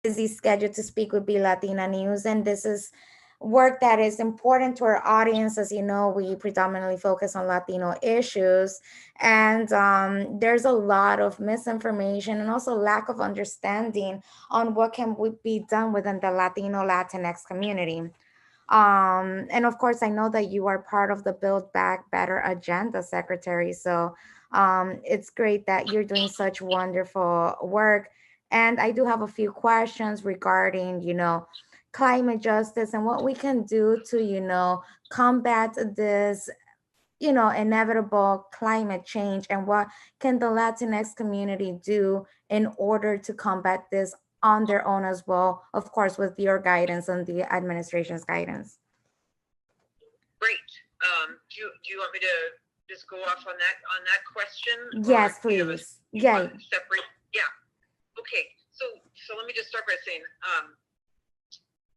busy schedule to speak with Be Latina News, and this is work that is important to our audience. As you know, we predominantly focus on Latino issues, and there's a lot of misinformation and also lack of understanding on what be done within the Latino Latinx community. And of course, I know that you are part of the Build Back Better agenda, Secretary. So it's great that you're doing such wonderful work. And I do have a few questions regarding, climate justice and what we can do to, combat this, inevitable climate change, and what can the Latinx community do in order to combat this on their own as well, of course, with your guidance and the administration's guidance. Great. Do you want me to just go off on that question? Yes, please. Yeah. Separate. Yeah. Okay. So let me just start by saying,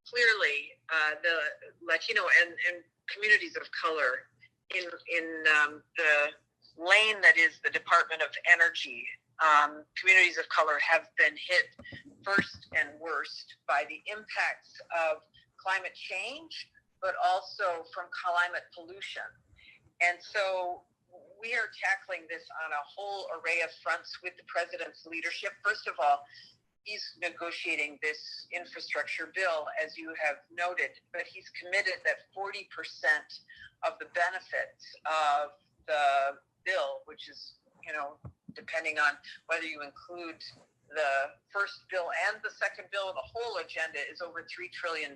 clearly, the Latino and communities of color in the lane that is the Department of Energy, communities of color have been hit first and worst by the impacts of climate change, but also from climate pollution. And so we are tackling this on a whole array of fronts with the president's leadership. First of all, he's negotiating this infrastructure bill, as you have noted, but he's committed that 40% of the benefits of the bill, which is, depending on whether you include the first bill and the second bill, the whole agenda is over $3 trillion.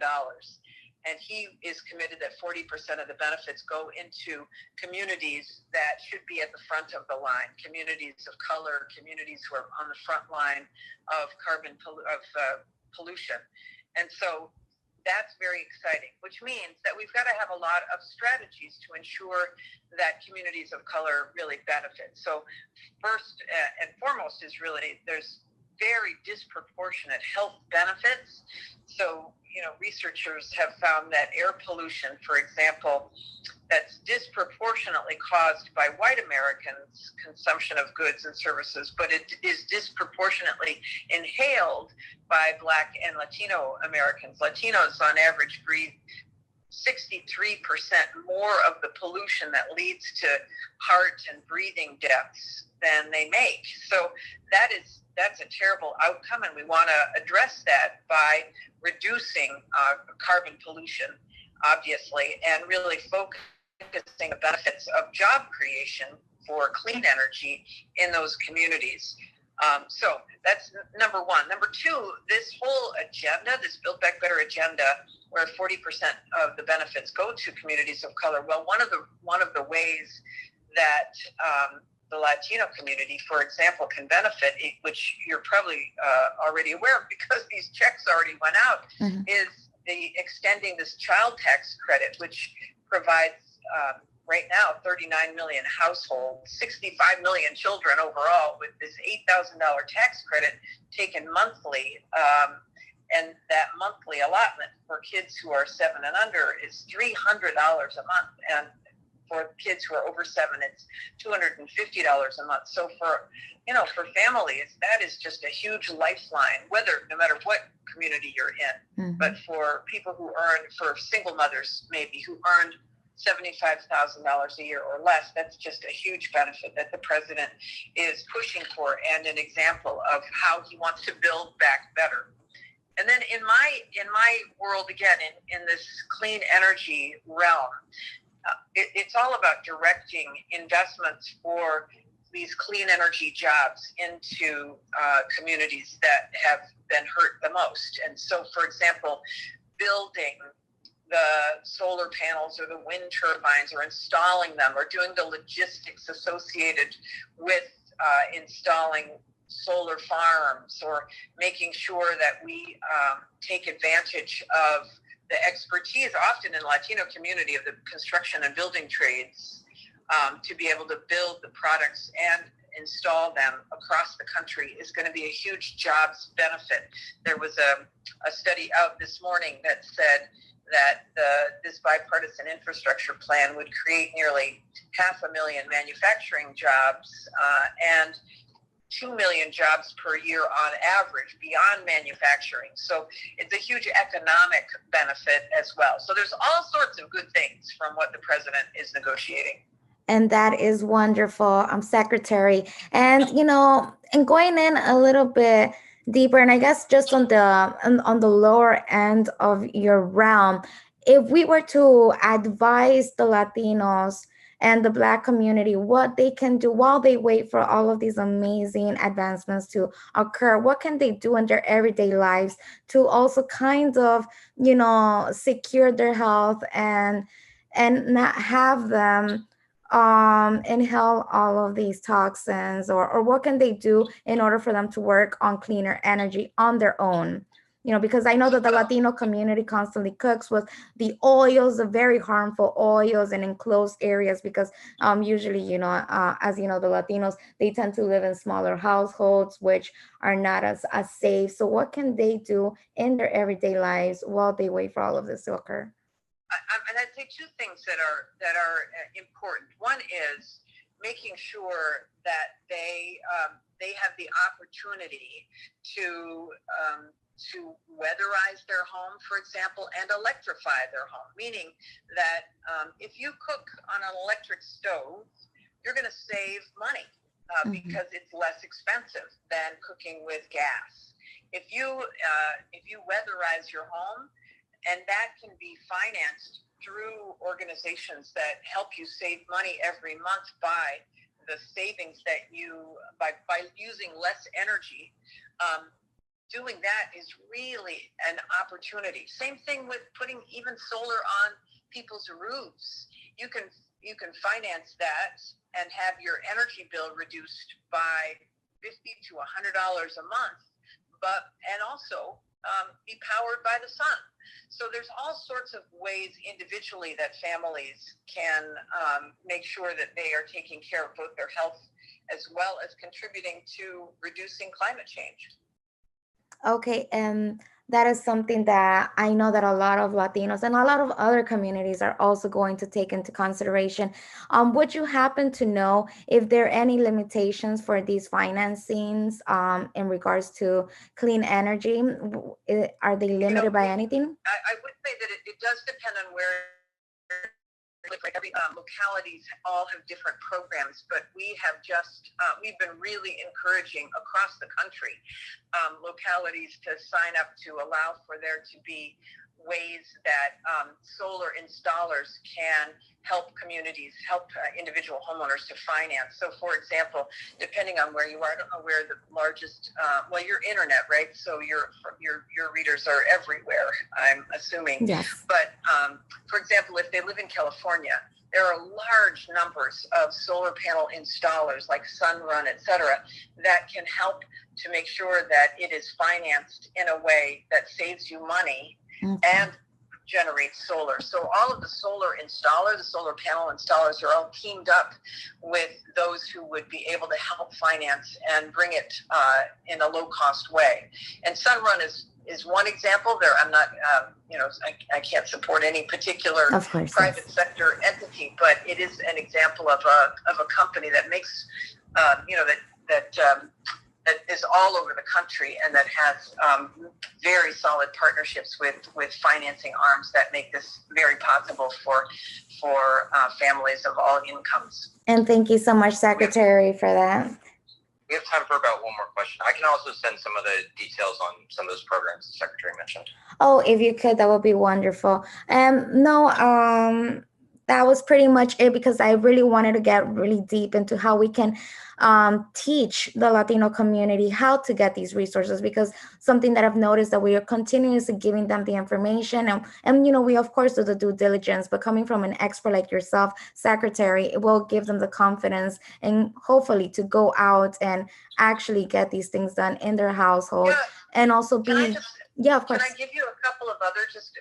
And he is committed that 40% of the benefits go into communities that should be at the front of the line, communities of color, communities who are on the front line of pollution. And so that's very exciting, which means that we've got to have a lot of strategies to ensure that communities of color really benefit. So first and foremost is really there's very disproportionate health benefits. So, researchers have found that air pollution, for example, that's disproportionately caused by white Americans' consumption of goods and services, but it is disproportionately inhaled by Black and Latino Americans. Latinos, on average, breathe 63% more of the pollution that leads to heart and breathing deaths than they make. So that's a terrible outcome, and we want to address that by reducing carbon pollution, obviously, and really focusing the benefits of job creation for clean energy in those communities. So that's number one. Number two, this whole agenda, this Build Back Better agenda, where 40% of the benefits go to communities of color. Well, one of the ways that the Latino community, for example, can benefit, which you're probably already aware of because these checks already went out, is the extending this child tax credit, which provides right now 39 million households, 65 million children overall, with this $8,000 tax credit taken monthly. And that monthly allotment for kids who are 7 and under is $300 a month. And for kids who are over 7, it's $250 a month. So for families, that is just a huge lifeline, no matter what community you're in. But for people for single mothers maybe, who earned $75,000 a year or less, that's just a huge benefit that the president is pushing for, and an example of how he wants to build back better. And then in my world, again, in this clean energy realm, it's all about directing investments for these clean energy jobs into communities that have been hurt the most. And so, for example, building the solar panels or the wind turbines, or installing them, or doing the logistics associated with installing solar farms, or making sure that we take advantage of the expertise, often in Latino community, of the construction and building trades, to be able to build the products and install them across the country, is going to be a huge jobs benefit. There was a study out this morning that said that this bipartisan infrastructure plan would create nearly 500,000 manufacturing jobs, and 2 million jobs per year on average beyond manufacturing. So it's a huge economic benefit as well. So there's all sorts of good things from what the president is negotiating. And that is wonderful, Secretary. And and going in a little bit deeper, and I guess just on the lower end of your realm, if we were to advise the Latinos and the Black community what they can do while they wait for all of these amazing advancements to occur, what can they do in their everyday lives to also kind of secure their health and not have them inhale all of these toxins, or what can they do in order for them to work on cleaner energy on their own? Because I know that the Latino community constantly cooks with the oils, the very harmful oils, and enclosed areas, because usually, as you know, the Latinos, they tend to live in smaller households, which are not as safe. So what can they do in their everyday lives while they wait for all of this to occur? And I'd say two things that are important. One is making sure that they have the opportunity to weatherize their home, for example, and electrify their home. Meaning that if you cook on an electric stove, you're going to save money because it's less expensive than cooking with gas. If you weatherize your home, and that can be financed through organizations that help you save money every month by the savings that by using less energy. Doing that is really an opportunity. Same thing with putting even solar on people's roofs. You can finance that and have your energy bill reduced by $50 to $100 a month, and also be powered by the sun. So there's all sorts of ways individually that families can make sure that they are taking care of both their health as well as contributing to reducing climate change. Okay, and that is something that I know that a lot of Latinos and a lot of other communities are also going to take into consideration. Would you happen to know if there are any limitations for these financings in regards to clean energy? Are they limited by anything? I would say that it does depend on where. Every localities all have different programs, but we've been really encouraging across the country localities to sign up to allow for there to be ways that solar installers can help communities, help individual homeowners to finance. So, for example, depending on where you are, I don't know where the largest, your internet, right? So your readers are everywhere, I'm assuming. Yes. But for example, if they live in California, there are large numbers of solar panel installers like Sunrun, et cetera, that can help to make sure that it is financed in a way that saves you money and generates solar. So all of the solar panel installers are all teamed up with those who would be able to help finance and bring it in a low-cost way. And Sunrun is one example. There, I'm not, I can't support any particular private sector entity, but it is an example of a company that makes, that is all over the country and that has very solid partnerships with financing arms that make this very possible for families of all incomes. And thank you so much, Secretary, for that. We have time for about one more question. I can also send some of the details on some of those programs the Secretary mentioned. Oh, if you could, that would be wonderful. That was pretty much it, because I really wanted to get really deep into how we can teach the Latino community how to get these resources, because something that I've noticed that we are continuously giving them the information and we of course do the due diligence, but coming from an expert like yourself, Secretary, it will give them the confidence and hopefully to go out and actually get these things done in their household and also be. Yeah, of course. Can I give you a couple of other just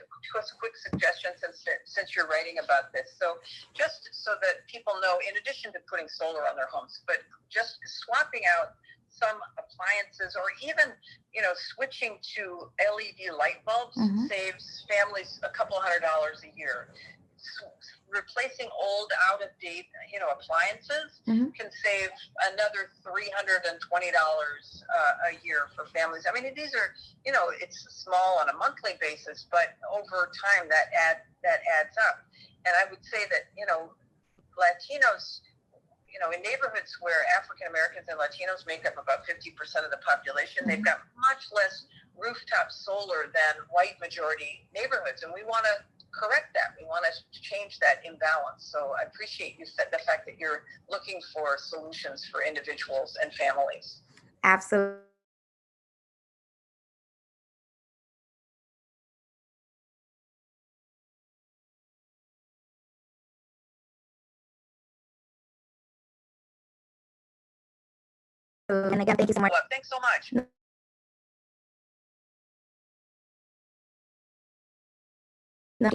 quick suggestions since you're writing about this? So just so that people know, in addition to putting solar on their homes, but just swapping out some appliances or even, switching to LED light bulbs saves families a couple $100 a year. replacing old, out of date, appliances can save another $320 a year for families. I mean, these are, it's small on a monthly basis, but over time that adds up. And I would say that, Latinos, in neighborhoods where African Americans and Latinos make up about 50% of the population, they've got much less rooftop solar than white majority neighborhoods. And we want to correct that. We want to change that imbalance. So I appreciate you said the fact that you're looking for solutions for individuals and families. Absolutely. And again, thank you so much. Thanks so much. No,